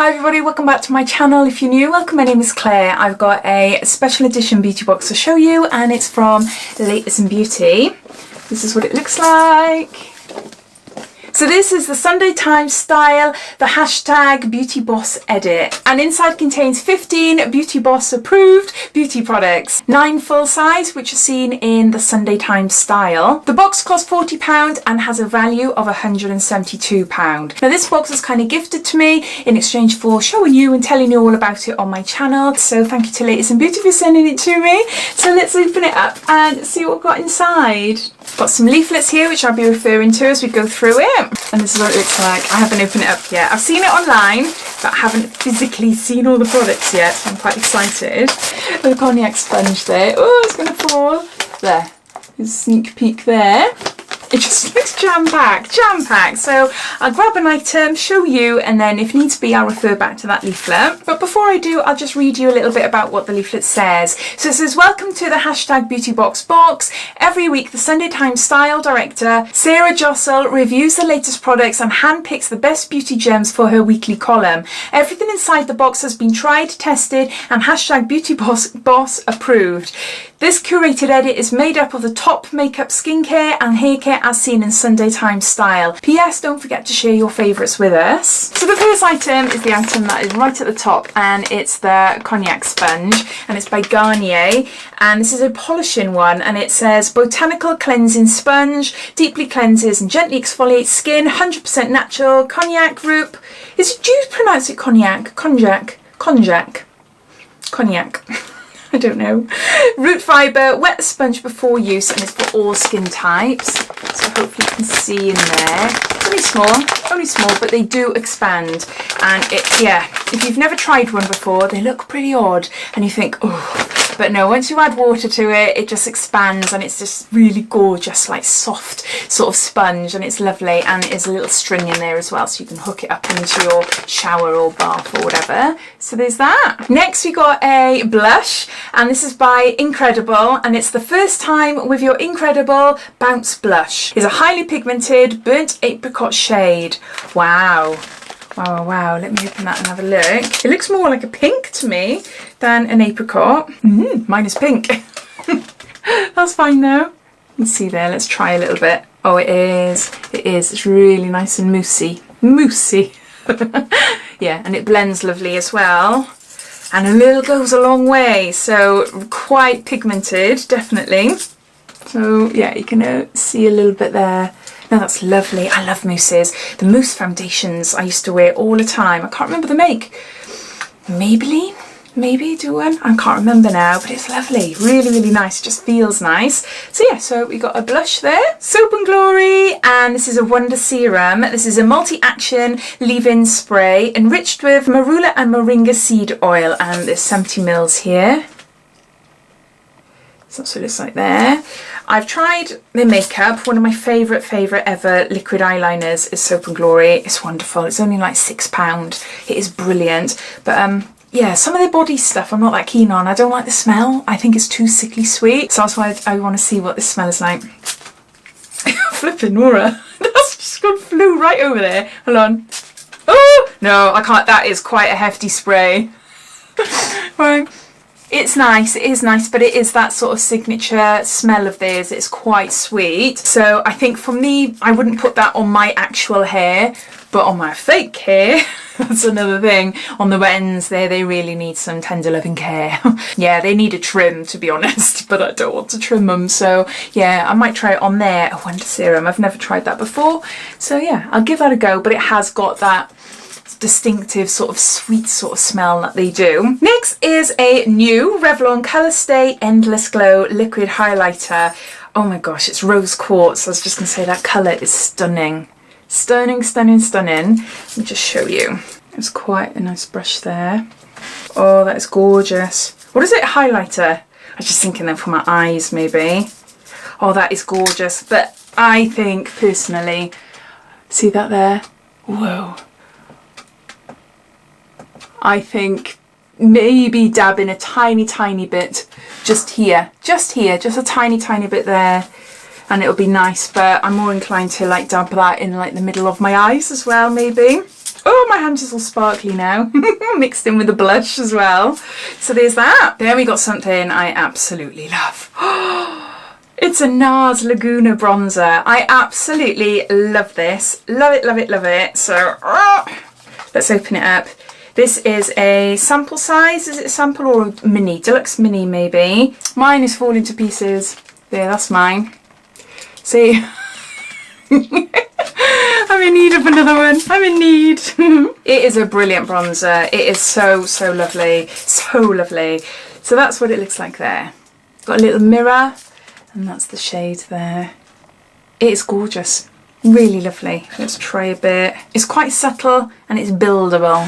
Hi everybody, welcome back to my channel. If you're new, welcome. My name is Claire. I've got a special edition beauty box to show you and it's from Latest in Beauty. This is what it looks like. So this is the Sunday Times style, the hashtag BEAUTYBOSS edit. And inside contains 15 BEAUTYBOSS approved beauty products. 9 full size, which are seen in the Sunday Times style. The box costs £40 and has a value of £172. Now this box was kind of gifted to me in exchange for showing you and telling you all about it on my channel. So thank you to Latest in Beauty for sending it to me. So let's open it up and see what we've got inside. Got some leaflets here which I'll be referring to as we go through it. And this is what it looks like. I haven't opened it up yet. I've seen it online, but I haven't physically seen all the products yet, so I'm quite excited. The Cognac Sponge there. Oh, it's going to fall. There. There's a sneak peek there. It just looks jam-packed, jam-packed. So I'll grab an item, show you, and then if needs be, I'll refer back to that leaflet. But before I do, I'll just read you a little bit about what the leaflet says. So it says, welcome to the hashtag BeautyBox box. Every week, the Sunday Times style director, Sarah Jossel, reviews the latest products and handpicks the best beauty gems for her weekly column. Everything inside the box has been tried, tested, and hashtag BeautyBoss approved. This curated edit is made up of the top makeup, skincare and hair care as seen in Sunday Times style. P.S. Don't forget to share your favourites with us. So the first item is the item that is right at the top and it's the Cognac Sponge and it's by Garnier and this is a polishing one and it says botanical cleansing sponge, deeply cleanses and gently exfoliates skin, 100% natural, cognac root. Do you pronounce it cognac? Cognac? I don't know. Root fibre, wet the sponge before use and it's for all skin types. So hopefully you can see in there. Only small, but they do expand. And if you've never tried one before, they look pretty odd and you think, oh, but no, once you add water to it, it just expands and it's just really gorgeous, like soft sort of sponge and it's lovely and there's a little string in there as well so you can hook it up into your shower or bath or whatever. So there's that. Next we got a blush and this is by Incredible and it's the first time with your Incredible Bounce Blush. It's a highly pigmented burnt apricot shade. Wow. Wow, let me open that and have a look. It looks more like a pink to me than an apricot. Mine is pink. That's fine though. You can see there, let's try a little bit. Oh, it is. It's really nice and moussey. Yeah, and it blends lovely as well. And a little goes a long way, so quite pigmented, definitely. So yeah, you can see a little bit there. No, that's lovely. I love mousses. The mousse foundations I used to wear all the time. I can't remember the make. Maybelline? Maybe do one? I can't remember now, but it's lovely. Really nice. Just feels nice. So yeah, so we got a blush there. Soap and Glory, and this is a Wonder Serum. This is a multi-action leave-in spray enriched with marula and moringa seed oil, and there's 70 mils here. So that's what it looks like there. I've tried their makeup. One of my favourite ever liquid eyeliners is Soap and Glory. It's wonderful. It's only like £6. It is brilliant. But yeah, some of their body stuff I'm not that keen on. I don't like the smell. I think it's too sickly sweet. So that's why I want to see what this smell is like. Flipping Nora. That's just flew right over there. Hold on. Oh, no, I can't. That is quite a hefty spray. Right. It's nice, it is nice, but it is that sort of signature smell of theirs. It's quite sweet. So I think for me, I wouldn't put that on my actual hair, but on my fake hair, that's another thing. On the ends there, they really need some tender loving care. Yeah, they need a trim, to be honest, but I don't want to trim them. So yeah, I might try it on there. A Wonder Serum, I've never tried that before. So yeah, I'll give that a go, but it has got that distinctive sort of sweet sort of smell that they do. Next is a new Revlon Colorstay Endless Glow liquid highlighter. Oh my gosh, it's rose quartz. I was just gonna say that colour is stunning. Stunning. Let me just show you. It's quite a nice brush there. Oh, that is gorgeous. What is it? Highlighter? I was just thinking then for my eyes maybe. Oh, that is gorgeous. But I think personally, see that there? Whoa. I think maybe dab in a tiny bit just here, just a tiny bit there, and it'll be nice, but I'm more inclined to like dab that in like the middle of my eyes as well, maybe. Oh, my hands is all sparkly now. Mixed in with the blush as well. So there's that. Then we got something I absolutely love. It's a Nars Laguna bronzer. I absolutely love this. Love it, love it, love it. So let's open it up. This is a sample size. Is it a sample or a mini? Deluxe mini maybe. Mine is falling to pieces. There, that's mine. See? I'm in need of another one. I'm in need. It is a brilliant bronzer. It is so, so lovely. So lovely. So that's what it looks like there. Got a little mirror. And that's the shade there. It is gorgeous. Really lovely. Let's try a bit. It's quite subtle and it's buildable.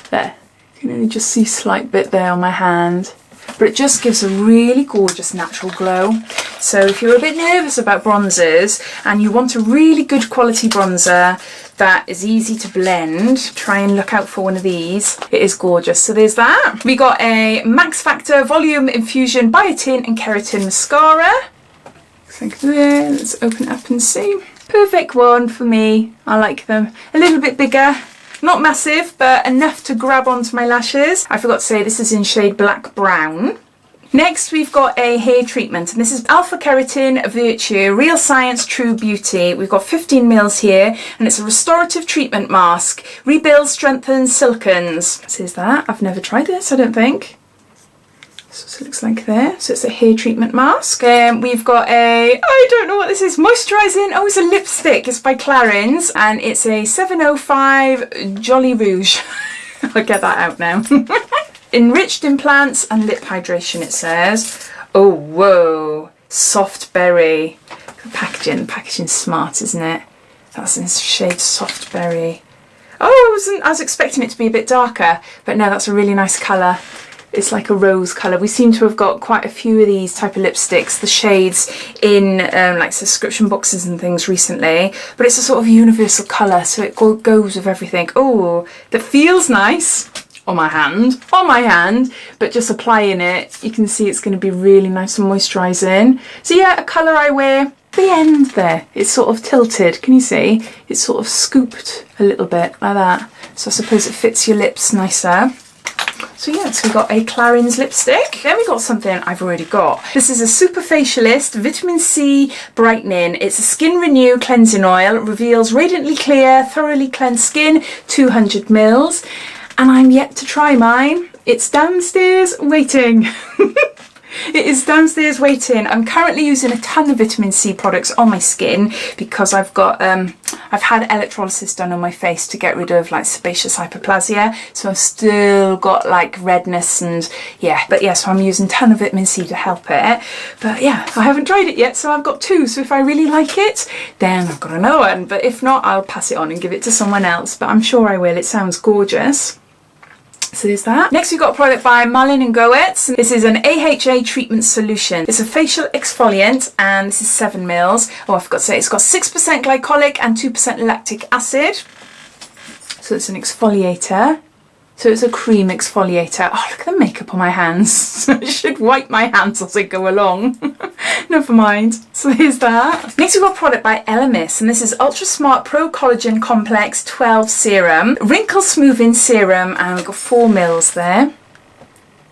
There. You can only just see a slight bit there on my hand. But it just gives a really gorgeous natural glow. So if you're a bit nervous about bronzers and you want a really good quality bronzer that is easy to blend, try and look out for one of these. It is gorgeous. So there's that. We got a Max Factor Volume Infusion Biotin and Keratin Mascara. Looks like there. Let's open it up and see. Perfect one for me. I like them. A little bit bigger. Not massive, but enough to grab onto my lashes. I forgot to say this is in shade Black Brown. Next we've got a hair treatment, and this is Alpha Keratin Virtue Real Science True Beauty. We've got 15 mils here, and it's a restorative treatment mask. Rebuilds, strengthens, silkens. So is that? I've never tried this, I don't think. So it looks like there. So it's a hair treatment mask. We've got a, I don't know what this is, moisturising. Oh, it's a lipstick. It's by Clarins, and it's a 705 Jolly Rouge. I'll get that out now. Enriched in plants and lip hydration, it says. Oh, whoa. Soft berry. The packaging's smart, isn't it? That's in shade Soft Berry. Oh, I was expecting it to be a bit darker, but no, that's a really nice colour. It's like a rose colour. We seem to have got quite a few of these type of lipsticks, the shades in like subscription boxes and things recently, but it's a sort of universal colour, so it goes with everything. Oh, that feels nice on my hand, but just applying it, you can see it's going to be really nice and moisturising. So yeah, a colour I wear. The end there, it's sort of tilted, can you see? It's sort of scooped a little bit like that. So I suppose it fits your lips nicer. So yeah, so we got a Clarins lipstick. Then we got something I've already got. This is a Super Facialist Vitamin C Brightening. It's a Skin Renew Cleansing Oil. Reveals radiantly clear, thoroughly cleansed skin, 200 mils. And I'm yet to try mine. It's downstairs waiting. It is downstairs waiting. I'm currently using a ton of vitamin C products on my skin because I've got I've had electrolysis done on my face to get rid of like sebaceous hyperplasia, so I've still got like redness and yeah, but yeah, so I'm using a ton of vitamin C to help it. But yeah, I haven't tried it yet, so I've got two, so if I really like it then I've got another one, but if not I'll pass it on and give it to someone else, but I'm sure I will. It sounds gorgeous. So there's that. Next we've got a product by Marlin & Goetz. This is an AHA treatment solution. It's a facial exfoliant and this is 7 mils. Oh, I forgot to say it's got 6% glycolic and 2% lactic acid. So it's an exfoliator. So it's a cream exfoliator. Oh, look at the makeup on my hands. I should wipe my hands as I go along. Never mind. So here's that. Next we've got a product by ELEMIS, and this is Ultra Smart Pro Collagen Complex 12 Serum. Wrinkle Smoothing Serum, and we've got 4 mils there.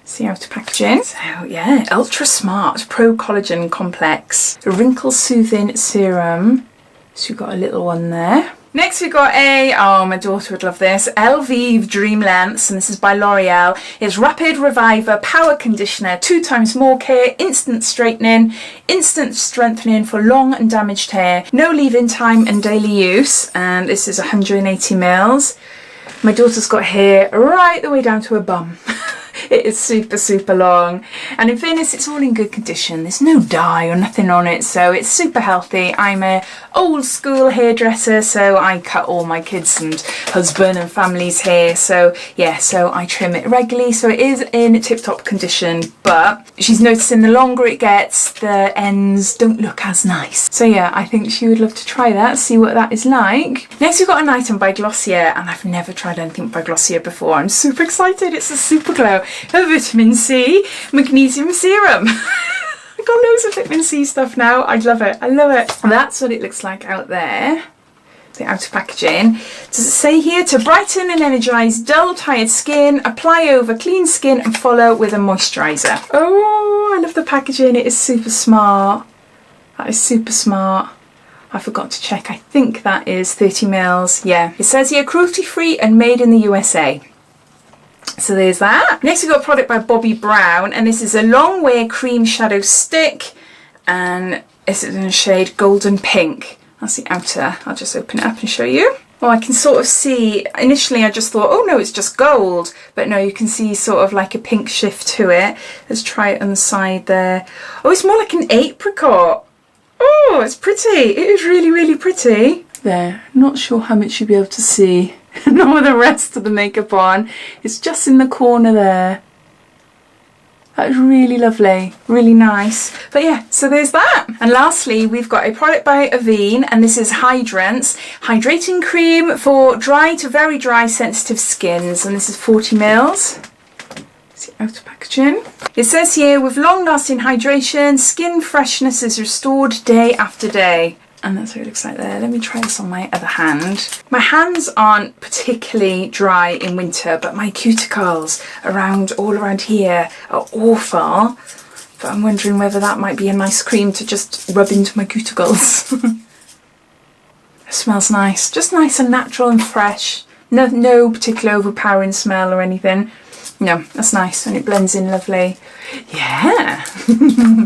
See how to package in. So yeah, Ultra Smart Pro Collagen Complex Wrinkle Soothing Serum. So you've got a little one there. Next we've got a, oh my daughter would love this, Elvive Dream Lengths, and this is by L'Oreal. It's Rapid Reviver Power Conditioner, 2 times more care, instant straightening, instant strengthening for long and damaged hair, no leave-in time and daily use, and this is 180 mils. My daughter's got hair right the way down to her bum. It is super, super long. And in fairness, it's all in good condition. There's no dye or nothing on it, so it's super healthy. I'm a old school hairdresser, so I cut all my kids and husband and family's hair. So yeah, so I trim it regularly. So it is in tip-top condition, but she's noticing the longer it gets, the ends don't look as nice. So yeah, I think she would love to try that, see what that is like. Next, we've got an item by Glossier, and I've never tried anything by Glossier before. I'm super excited. It's a Super Glow. A vitamin C magnesium serum. I've got loads of vitamin C stuff now. I love it. I love it. And that's what it looks like out there. the outer packaging. Does it say here, to brighten and energise dull, tired skin, apply over clean skin and follow with a moisturiser. Oh, I love the packaging. It is super smart. That is super smart. I forgot to check. I think that is 30 mils. Yeah, it says here cruelty free and made in the USA. So there's that. Next we've got a product by Bobbi Brown, and this is a long wear cream shadow stick, and it's in the shade golden pink. That's the outer. I'll just open it up and show you. Oh, I can sort of see, initially I just thought, oh no, it's just gold, but no, you can see sort of like a pink shift to it. Let's try it on the side there. Oh, it's more like an apricot. Oh, it's pretty. It is really, really pretty. There, not sure how much you'll be able to see. Not with the rest of the makeup on. It's just in the corner there. That is really lovely, really nice. But yeah, so there's that. And lastly, we've got a product by Avene, and this is Hydrance Hydrating Cream for dry to very dry sensitive skins, and this is 40 mils. Outer packaging. It says here, with long-lasting hydration, skin freshness is restored day after day. And that's what it looks like there. Let me try this on my other hand. My hands aren't particularly dry in winter, but my cuticles all around here are awful. But I'm wondering whether that might be a nice cream to just rub into my cuticles. It smells nice. Just nice and natural and fresh. No particular overpowering smell or anything. No, that's nice, and it blends in lovely. Yeah.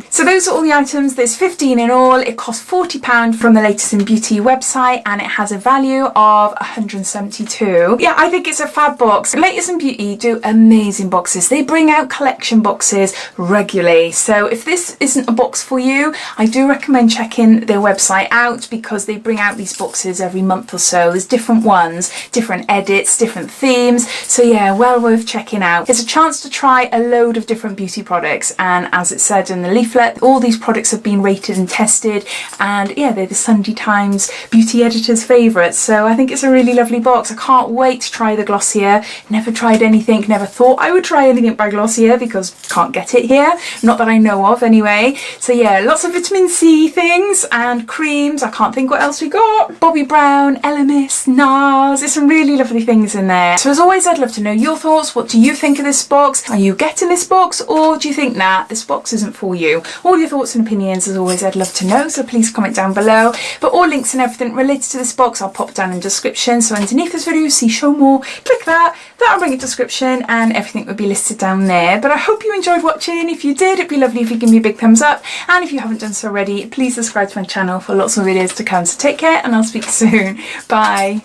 So those are all the items. There's 15 in all. It costs £40 from the Latest in Beauty website, and it has a value of £172. Yeah, I think it's a fab box. Latest in Beauty do amazing boxes. They bring out collection boxes regularly. So if this isn't a box for you, I do recommend checking their website out, because they bring out these boxes every month or so. There's different ones, different edits, different themes. So yeah, well worth checking out. It's a chance to try a load of different beauty products, and as it said in the leaflet, all these products have been rated and tested, and yeah, they're the Sunday Times beauty editor's favourites. So I think it's a really lovely box. I can't wait to try the Glossier. Never tried anything, never thought I would try anything by Glossier, because can't get it here, not that I know of anyway. So yeah, lots of vitamin C things and creams. I can't think what else we got. Bobbi Brown, ELEMIS, Nars. There's some really lovely things in there. So as always, I'd love to know your thoughts. What do you think of this box? Are you getting this box, or do you think, nah, this box isn't for you? All your thoughts and opinions, as always, I'd love to know, so please comment down below. But all links and everything related to this box I'll pop down in the description. So underneath this video, see show more, click that, that'll bring a description, and everything will be listed down there. But I hope you enjoyed watching. If you did, it'd be lovely if you give me a big thumbs up, and if you haven't done so already, please subscribe to my channel for lots more videos to come. So take care, and I'll speak soon. Bye.